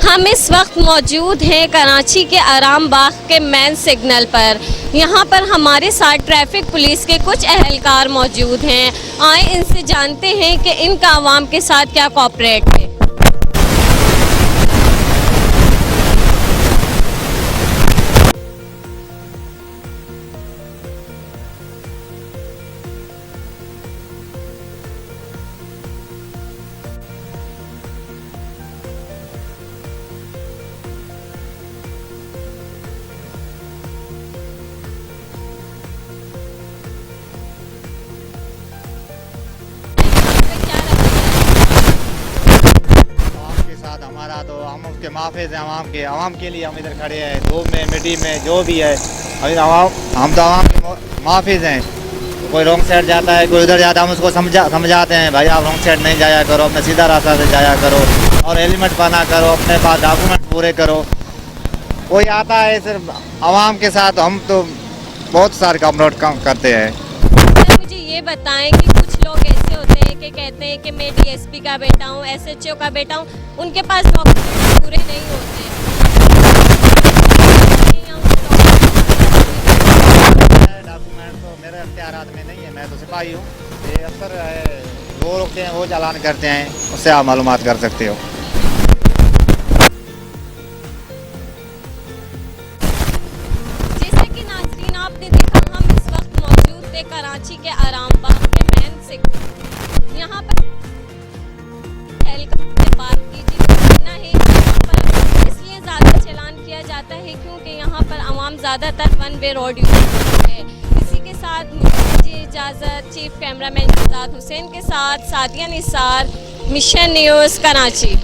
हम इस वक्त मौजूद हैं कराची के आराम बाग के मेन सिग्नल पर। यहाँ पर हमारे साथ ट्रैफिक पुलिस के कुछ अहलकार मौजूद हैं। आए इनसे जानते हैं कि इनका आवाम के साथ क्या कोऑपरेट है। हमारा तो हम उसके माफिज हैं, आवाम के लिए हम इधर खड़े हैं, धूप में मिट्टी में जो भी है। अभी हम तो आवाम के माफिज हैं। कोई रॉन्ग साइड जाता है, कोई उधर जाता है, हम उसको समझाते हैं भाई आप रॉन्ग साइड नहीं जाया करो, अपने सीधा रास्ता से जाया करो और हेलमेट पहना करो, अपने पास डॉक्यूमेंट पूरे करो। कोई आता है सिर्फ आवाम के साथ, हम तो बहुत सारे काम करते हैं। मुझे ये बताएं कि कुछ लोग ऐसे होते हैं कि कहते हैं कि मैं डीएसपी का बेटा हूँ, एसएचओ का बेटा हूँ, उनके पास डॉक्यूमेंट पूरे नहीं होते। डॉक्यूमेंट तो मेरे अख्तियारात में नहीं है, मैं तो सिपाही हूँ। ये अक्सर वो रुकते हैं, वो चालान करते हैं, उससे आप मालूमात कर सकते हो। जैसे कि नाज़रीन आपने देखा, हम इस वक्त मौजूद थे कराची के आराम बाग के मेन सिग्नल। यहाँ पर बात कीजिए है यहाँ पर इसलिए ज़्यादा चलान किया जाता है क्योंकि यहाँ पर आवाम ज़्यादातर वन वे रोड यूज़ करती है। इसी के साथ मुझे इजाज़त, चीफ कैमरामैन शहजाद हुसैन के साथ सादिया निसार, मिशन न्यूज़ कराची।